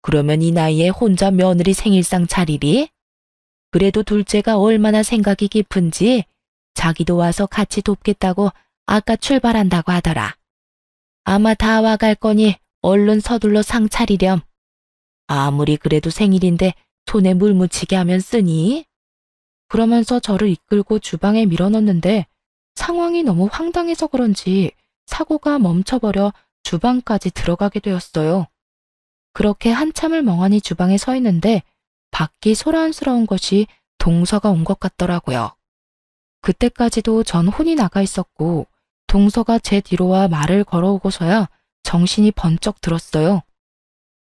그러면 이 나이에 혼자 며느리 생일상 차리리? 그래도 둘째가 얼마나 생각이 깊은지 자기도 와서 같이 돕겠다고 아까 출발한다고 하더라. 아마 다 와갈 거니 얼른 서둘러 상 차리렴. 아무리 그래도 생일인데 손에 물 묻히게 하면 쓰니? 그러면서 저를 이끌고 주방에 밀어넣는데 상황이 너무 황당해서 그런지 사고가 멈춰버려 주방까지 들어가게 되었어요. 그렇게 한참을 멍하니 주방에 서 있는데 밖이 소란스러운 것이 동서가 온 것 같더라고요. 그때까지도 전 혼이 나가 있었고 동서가 제 뒤로 와 말을 걸어오고서야 정신이 번쩍 들었어요.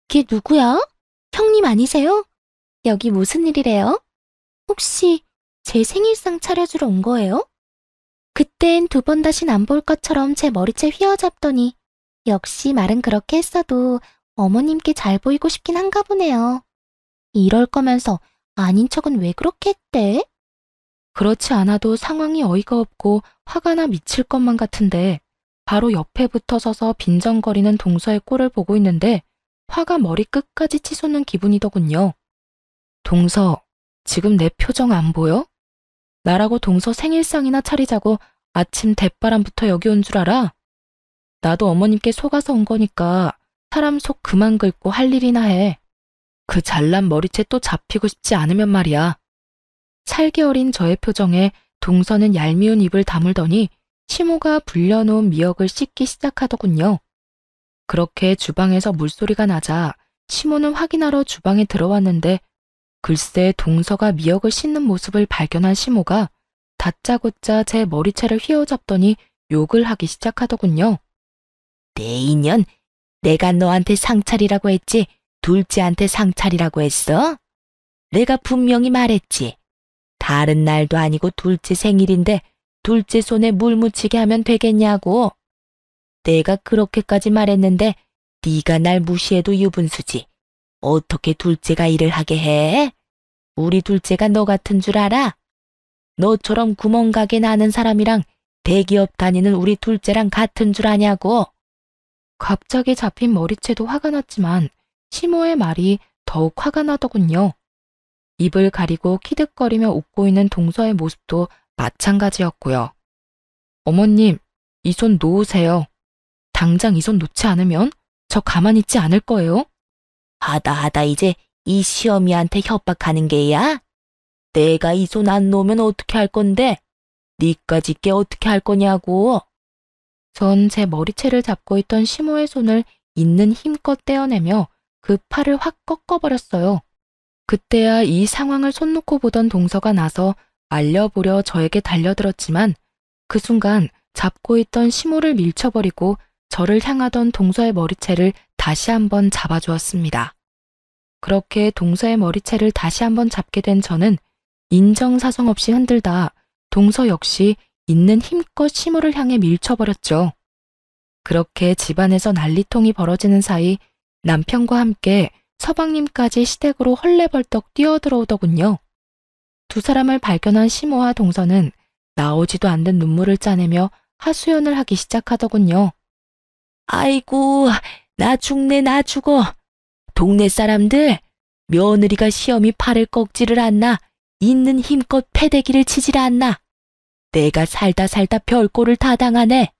걔 누구야? 형님 아니세요? 여기 무슨 일이래요? 혹시 제 생일상 차려주러 온 거예요? 그땐 두 번 다신 안 볼 것처럼 제 머리채 휘어잡더니 역시 말은 그렇게 했어도 어머님께 잘 보이고 싶긴 한가 보네요. 이럴 거면서 아닌 척은 왜 그렇게 했대? 그렇지 않아도 상황이 어이가 없고 화가 나 미칠 것만 같은데 바로 옆에 붙어 서서 빈정거리는 동서의 꼴을 보고 있는데 화가 머리 끝까지 치솟는 기분이더군요. 동서, 지금 내 표정 안 보여? 나라고 동서 생일상이나 차리자고 아침 대바람부터 여기 온 줄 알아? 나도 어머님께 속아서 온 거니까 사람 속 그만 긁고 할 일이나 해. 그 잘난 머리채 또 잡히고 싶지 않으면 말이야. 살기 어린 저의 표정에 동서는 얄미운 입을 다물더니 시모가 불려놓은 미역을 씻기 시작하더군요. 그렇게 주방에서 물소리가 나자 시모는 확인하러 주방에 들어왔는데 글쎄 동서가 미역을 씻는 모습을 발견한 시모가 다짜고짜 제 머리채를 휘어잡더니 욕을 하기 시작하더군요. 내 인연, 내가 너한테 상차리라고 했지 둘째한테 상차리라고 했어? 내가 분명히 말했지. 다른 날도 아니고 둘째 생일인데 둘째 손에 물 묻히게 하면 되겠냐고. 내가 그렇게까지 말했는데 네가 날 무시해도 유분수지. 어떻게 둘째가 일을 하게 해? 우리 둘째가 너 같은 줄 알아? 너처럼 구멍가게 나는 사람이랑 대기업 다니는 우리 둘째랑 같은 줄 아냐고. 갑자기 잡힌 머리채도 화가 났지만 시모의 말이 더욱 화가 나더군요. 입을 가리고 키득거리며 웃고 있는 동서의 모습도 마찬가지였고요. 어머님, 이 손 놓으세요. 당장 이 손 놓지 않으면 저 가만히 있지 않을 거예요. 하다 이제 이 시어미한테 협박하는 게야? 내가 이 손 안 놓으면 어떻게 할 건데? 니까짓 게 어떻게 할 거냐고. 전 제 머리채를 잡고 있던 시모의 손을 있는 힘껏 떼어내며 그 팔을 확 꺾어버렸어요. 그때야 이 상황을 손 놓고 보던 동서가 나서 말려보려 저에게 달려들었지만 그 순간 잡고 있던 시모를 밀쳐버리고 저를 향하던 동서의 머리채를 다시 한번 잡아주었습니다. 그렇게 동서의 머리채를 다시 한번 잡게 된 저는 인정사정 없이 흔들다 동서 역시 있는 힘껏 시모를 향해 밀쳐버렸죠. 그렇게 집안에서 난리통이 벌어지는 사이 남편과 함께 서방님까지 시댁으로 헐레벌떡 뛰어들어오더군요. 두 사람을 발견한 시모와 동서는 나오지도 않는 눈물을 짜내며 하소연을 하기 시작하더군요. 아이고, 나 죽네, 나 죽어. 동네 사람들, 며느리가 시어미 팔을 꺾지를 않나 있는 힘껏 패대기를 치질 않나. 내가 살다 별꼴을 다 당하네.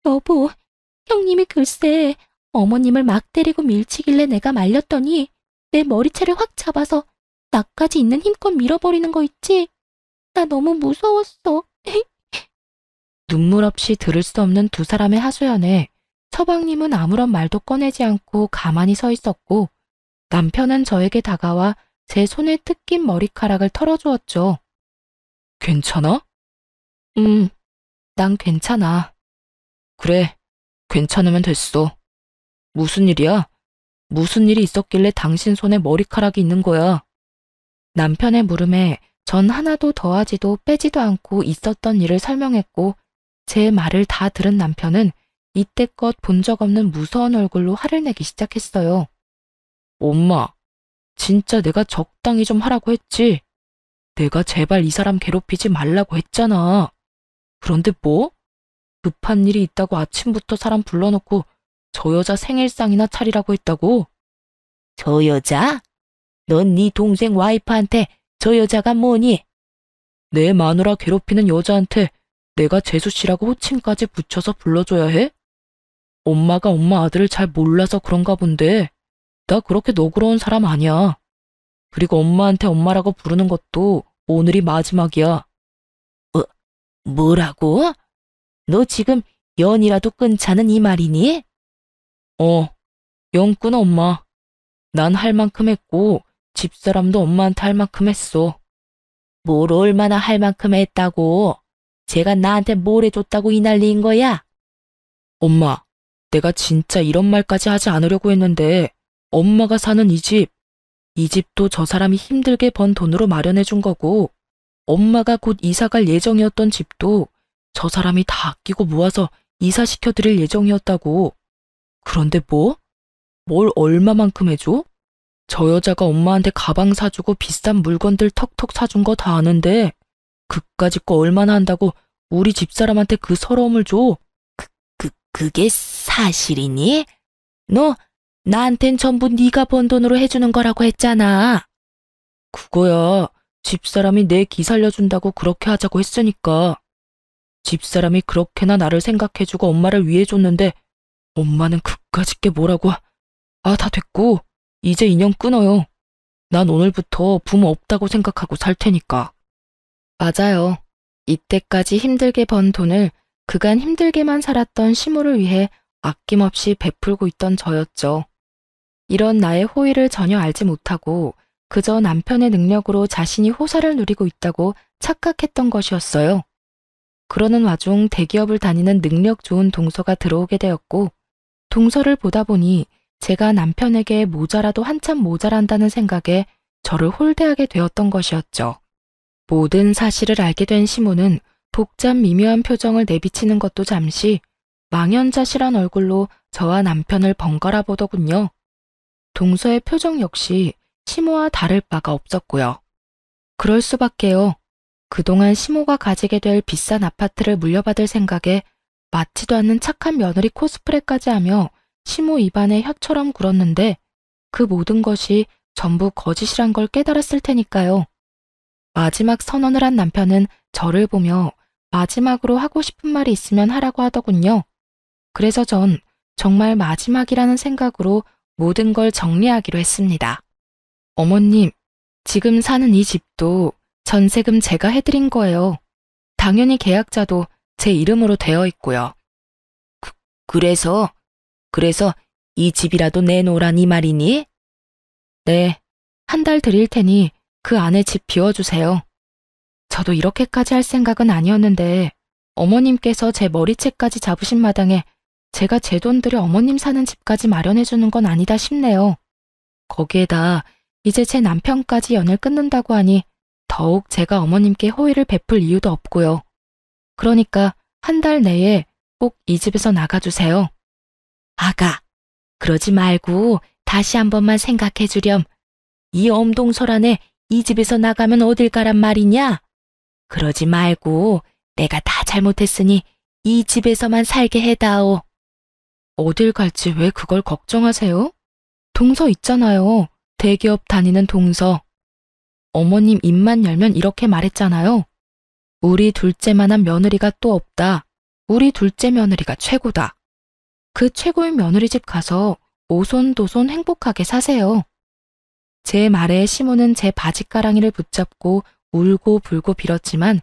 여보, 형님이 글쎄 어머님을 막 때리고 밀치길래 내가 말렸더니 내 머리채를 확 잡아서 나까지 있는 힘껏 밀어버리는 거 있지? 나 너무 무서웠어. 눈물 없이 들을 수 없는 두 사람의 하소연에 서방님은 아무런 말도 꺼내지 않고 가만히 서 있었고, 남편은 저에게 다가와 제 손에 뜯긴 머리카락을 털어주었죠. 괜찮아? 난 괜찮아. 그래, 괜찮으면 됐어. 무슨 일이야? 무슨 일이 있었길래 당신 손에 머리카락이 있는 거야? 남편의 물음에 전 하나도 더하지도 빼지도 않고 있었던 일을 설명했고, 제 말을 다 들은 남편은 이때껏 본 적 없는 무서운 얼굴로 화를 내기 시작했어요. 엄마, 진짜 내가 적당히 좀 하라고 했지? 내가 제발 이 사람 괴롭히지 말라고 했잖아. 그런데 뭐? 급한 일이 있다고 아침부터 사람 불러놓고 저 여자 생일상이나 차리라고 했다고? 저 여자? 넌 네 동생 와이프한테 저 여자가 뭐니? 내 마누라 괴롭히는 여자한테 내가 재수씨라고 호칭까지 붙여서 불러줘야 해? 엄마가 엄마 아들을 잘 몰라서 그런가 본데 나 그렇게 너그러운 사람 아니야. 그리고 엄마한테 엄마라고 부르는 것도 오늘이 마지막이야. 뭐라고? 너 지금 연이라도 끊자는 이 말이니? 연 끊어 엄마. 난 할 만큼 했고 집사람도 엄마한테 할 만큼 했어. 뭘 얼마나 할 만큼 했다고? 제가 나한테 뭘 해줬다고 이 난리인 거야? 엄마, 내가 진짜 이런 말까지 하지 않으려고 했는데 엄마가 사는 이 집도 저 사람이 힘들게 번 돈으로 마련해 준 거고, 엄마가 곧 이사 갈 예정이었던 집도 저 사람이 다 아끼고 모아서 이사시켜 드릴 예정이었다고. 그런데 뭐? 뭘 얼마만큼 해줘? 저 여자가 엄마한테 가방 사주고 비싼 물건들 턱턱 사준 거 다 아는데 그까짓 거 얼마나 한다고 우리 집사람한테 그 서러움을 줘? 그게 사실이니? 너 나한텐 전부 네가 번 돈으로 해주는 거라고 했잖아. 그거야. 집사람이 내 기 살려준다고 그렇게 하자고 했으니까. 집사람이 그렇게나 나를 생각해주고 엄마를 위해줬는데 엄마는 그까짓 게 뭐라고. 다 됐고 이제 인연 끊어요. 난 오늘부터 부모 없다고 생각하고 살 테니까. 맞아요. 이때까지 힘들게 번 돈을 그간 힘들게만 살았던 시모를 위해 아낌없이 베풀고 있던 저였죠. 이런 나의 호의를 전혀 알지 못하고 그저 남편의 능력으로 자신이 호사를 누리고 있다고 착각했던 것이었어요. 그러는 와중 대기업을 다니는 능력 좋은 동서가 들어오게 되었고, 동서를 보다 보니 제가 남편에게 모자라도 한참 모자란다는 생각에 저를 홀대하게 되었던 것이었죠. 모든 사실을 알게 된 시모는 복잡 미묘한 표정을 내비치는 것도 잠시 망연자실한 얼굴로 저와 남편을 번갈아 보더군요. 동서의 표정 역시 시모와 다를 바가 없었고요. 그럴 수밖에요. 그동안 시모가 가지게 될 비싼 아파트를 물려받을 생각에 맞지도 않는 착한 며느리 코스프레까지 하며 시모 입안에 혀처럼 굴었는데 그 모든 것이 전부 거짓이란 걸 깨달았을 테니까요. 마지막 선언을 한 남편은 저를 보며 마지막으로 하고 싶은 말이 있으면 하라고 하더군요. 그래서 전 정말 마지막이라는 생각으로 모든 걸 정리하기로 했습니다. 어머님, 지금 사는 이 집도 전세금 제가 해드린 거예요. 당연히 계약자도 제 이름으로 되어 있고요. 그래서 이 집이라도 내놓으란 이 말이니? 네, 한 달 드릴 테니 그 안에 집 비워주세요. 저도 이렇게까지 할 생각은 아니었는데 어머님께서 제 머리채까지 잡으신 마당에 제가 제 돈 들여 어머님 사는 집까지 마련해주는 건 아니다 싶네요. 거기에다 이제 제 남편까지 연을 끊는다고 하니 더욱 제가 어머님께 호의를 베풀 이유도 없고요. 그러니까 한 달 내에 꼭 이 집에서 나가주세요. 아가, 그러지 말고 다시 한 번만 생각해 주렴. 이 엄동설안에 이 집에서 나가면 어딜 가란 말이냐? 그러지 말고 내가 다 잘못했으니 이 집에서만 살게 해다오. 어딜 갈지 왜 그걸 걱정하세요? 동서 있잖아요. 대기업 다니는 동서. 어머님 입만 열면 이렇게 말했잖아요. 우리 둘째만한 며느리가 또 없다. 우리 둘째 며느리가 최고다. 그 최고의 며느리 집 가서 오손도손 행복하게 사세요. 제 말에 시모는 제 바지가랑이를 붙잡고 울고 불고 빌었지만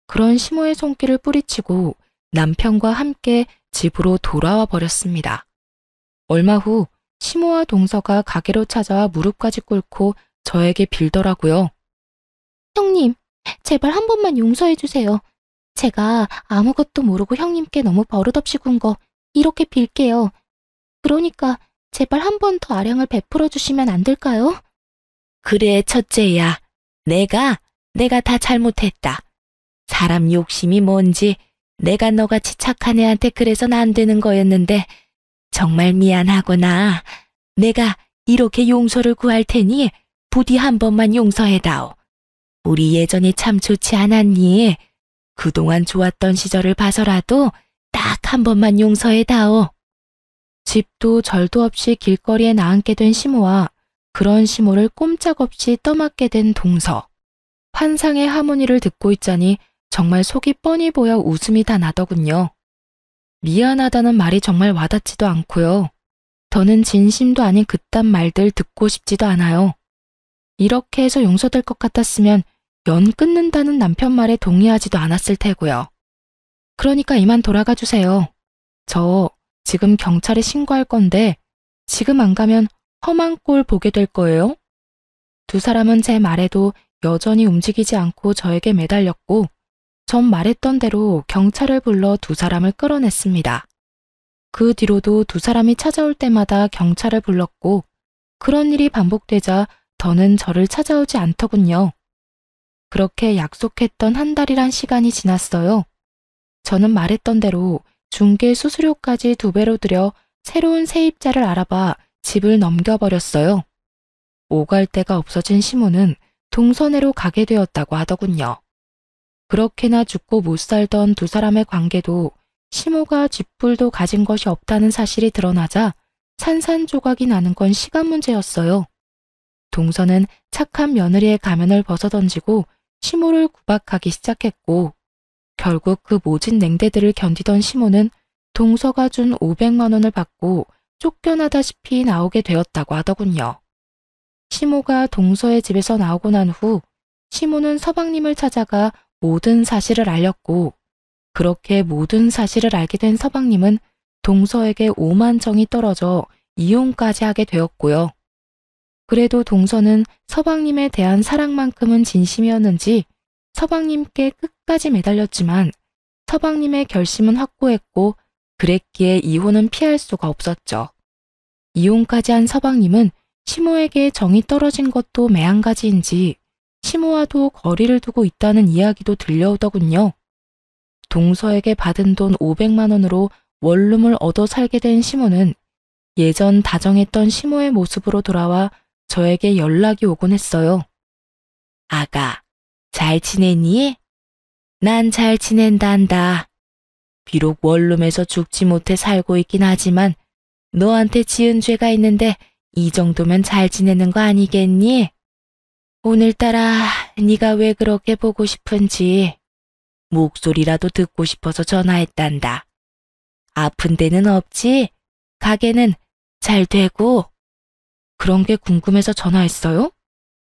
그런 시모의 손길을 뿌리치고 남편과 함께 집으로 돌아와 버렸습니다. 얼마 후 시모와 동서가 가게로 찾아와 무릎까지 꿇고 저에게 빌더라고요. 형님, 제발 한 번만 용서해 주세요. 제가 아무것도 모르고 형님께 너무 버릇없이 군 거 이렇게 빌게요. 그러니까 제발 한 번 더 아량을 베풀어 주시면 안 될까요? 그래, 첫째야. 내가 다 잘못했다. 사람 욕심이 뭔지 내가 너같이 착한 애한테 그래선 안 되는 거였는데 정말 미안하구나. 내가 이렇게 용서를 구할 테니 부디 한 번만 용서해다오. 우리 예전이 참 좋지 않았니? 그동안 좋았던 시절을 봐서라도 딱 한 번만 용서해다오. 집도 절도 없이 길거리에 나앉게 된 시모와 그런 시모를 꼼짝없이 떠맡게 된 동서. 환상의 하모니를 듣고 있자니 정말 속이 뻔히 보여 웃음이 다 나더군요. 미안하다는 말이 정말 와닿지도 않고요. 더는 진심도 아닌 그딴 말들 듣고 싶지도 않아요. 이렇게 해서 용서될 것 같았으면 연 끊는다는 남편 말에 동의하지도 않았을 테고요. 그러니까 이만 돌아가 주세요. 저 지금 경찰에 신고할 건데 지금 안 가면 험한 꼴 보게 될 거예요. 두 사람은 제 말에도 여전히 움직이지 않고 저에게 매달렸고 전 말했던 대로 경찰을 불러 두 사람을 끌어냈습니다. 그 뒤로도 두 사람이 찾아올 때마다 경찰을 불렀고 그런 일이 반복되자 더는 저를 찾아오지 않더군요. 그렇게 약속했던 한 달이란 시간이 지났어요. 저는 말했던 대로 중개 수수료까지 2배로 들여 새로운 세입자를 알아봐 집을 넘겨버렸어요. 오갈 데가 없어진 시모는 동서내로 가게 되었다고 하더군요. 그렇게나 죽고 못 살던 두 사람의 관계도 시모가 쥐뿔도 가진 것이 없다는 사실이 드러나자 산산조각이 나는 건 시간 문제였어요. 동서는 착한 며느리의 가면을 벗어던지고 시모를 구박하기 시작했고 결국 그 모진 냉대들을 견디던 시모는 동서가 준 500만 원을 받고 쫓겨나다시피 나오게 되었다고 하더군요. 시모가 동서의 집에서 나오고 난 후 시모는 서방님을 찾아가 모든 사실을 알렸고 그렇게 모든 사실을 알게 된 서방님은 동서에게 오만정이 떨어져 이혼까지 하게 되었고요. 그래도 동서는 서방님에 대한 사랑만큼은 진심이었는지 서방님께 끝까지 매달렸지만 서방님의 결심은 확고했고 그랬기에 이혼은 피할 수가 없었죠. 이혼까지 한 서방님은 시모에게 정이 떨어진 것도 매한가지인지 시모와도 거리를 두고 있다는 이야기도 들려오더군요. 동서에게 받은 돈 500만 원으로 원룸을 얻어 살게 된 시모는 예전 다정했던 시모의 모습으로 돌아와 저에게 연락이 오곤 했어요. 아가, 잘 지내니? 난 잘 지낸단다. 비록 원룸에서 죽지 못해 살고 있긴 하지만 너한테 지은 죄가 있는데 이 정도면 잘 지내는 거 아니겠니? 오늘따라 네가 왜 그렇게 보고 싶은지 목소리라도 듣고 싶어서 전화했단다. 아픈 데는 없지? 가게는 잘 되고? 그런 게 궁금해서 전화했어요?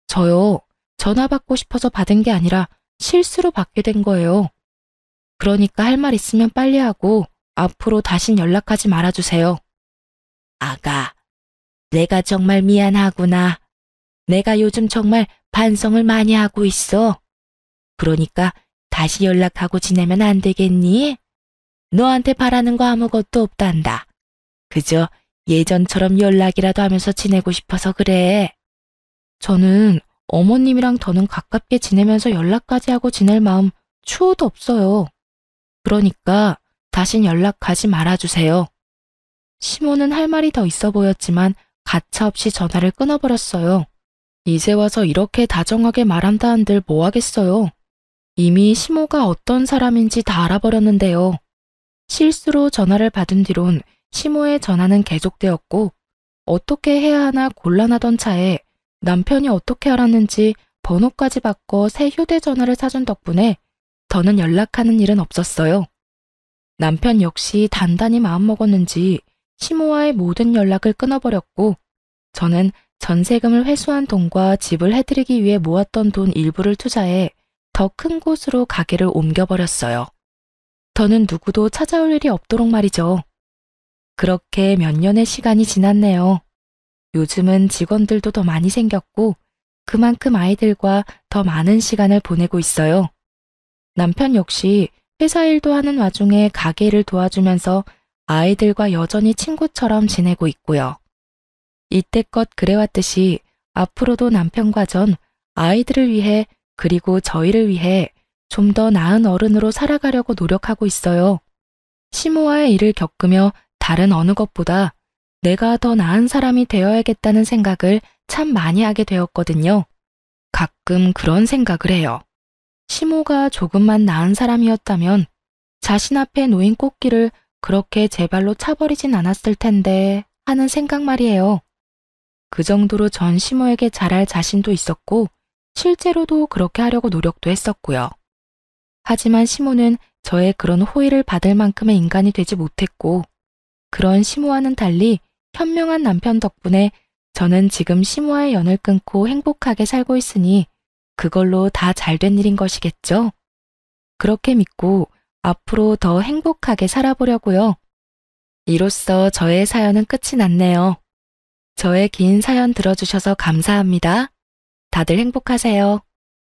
저요, 전화 받고 싶어서 받은 게 아니라 실수로 받게 된 거예요. 그러니까 할 말 있으면 빨리 하고 앞으로 다신 연락하지 말아주세요. 아가, 내가 정말 미안하구나. 내가 요즘 정말 반성을 많이 하고 있어. 그러니까 다시 연락하고 지내면 안 되겠니? 너한테 바라는 거 아무것도 없단다. 그저 예전처럼 연락이라도 하면서 지내고 싶어서 그래. 저는 어머님이랑 더는 가깝게 지내면서 연락까지 하고 지낼 마음 추호도 없어요. 그러니까 다신 연락하지 말아주세요. 시모는 할 말이 더 있어 보였지만 가차없이 전화를 끊어버렸어요. 이제 와서 이렇게 다정하게 말한다 한들 뭐 하겠어요. 이미 시모가 어떤 사람인지 다 알아버렸는데요. 실수로 전화를 받은 뒤론 시모의 전화는 계속되었고 어떻게 해야 하나 곤란하던 차에 남편이 어떻게 알았는지 번호까지 바꿔 새 휴대전화를 사준 덕분에 더는 연락하는 일은 없었어요. 남편 역시 단단히 마음먹었는지 시모와의 모든 연락을 끊어버렸고 저는 전세금을 회수한 돈과 집을 해드리기 위해 모았던 돈 일부를 투자해 더 큰 곳으로 가게를 옮겨버렸어요. 더는 누구도 찾아올 일이 없도록 말이죠. 그렇게 몇 년의 시간이 지났네요. 요즘은 직원들도 더 많이 생겼고 그만큼 아이들과 더 많은 시간을 보내고 있어요. 남편 역시 회사 일도 하는 와중에 가게 일을 도와주면서 아이들과 여전히 친구처럼 지내고 있고요. 이때껏 그래왔듯이 앞으로도 남편과 전 아이들을 위해 그리고 저희를 위해 좀 더 나은 어른으로 살아가려고 노력하고 있어요. 시모와의 일을 겪으며 다른 어느 것보다 내가 더 나은 사람이 되어야겠다는 생각을 참 많이 하게 되었거든요. 가끔 그런 생각을 해요. 시모가 조금만 나은 사람이었다면 자신 앞에 놓인 꽃길을 그렇게 제 발로 차버리진 않았을 텐데 하는 생각 말이에요. 그 정도로 전 시모에게 잘할 자신도 있었고 실제로도 그렇게 하려고 노력도 했었고요. 하지만 시모는 저의 그런 호의를 받을 만큼의 인간이 되지 못했고 그런 시모와는 달리 현명한 남편 덕분에 저는 지금 시모와의 연을 끊고 행복하게 살고 있으니 그걸로 다 잘된 일인 것이겠죠? 그렇게 믿고 앞으로 더 행복하게 살아보려고요. 이로써 저의 사연은 끝이 났네요. 저의 긴 사연 들어주셔서 감사합니다. 다들 행복하세요.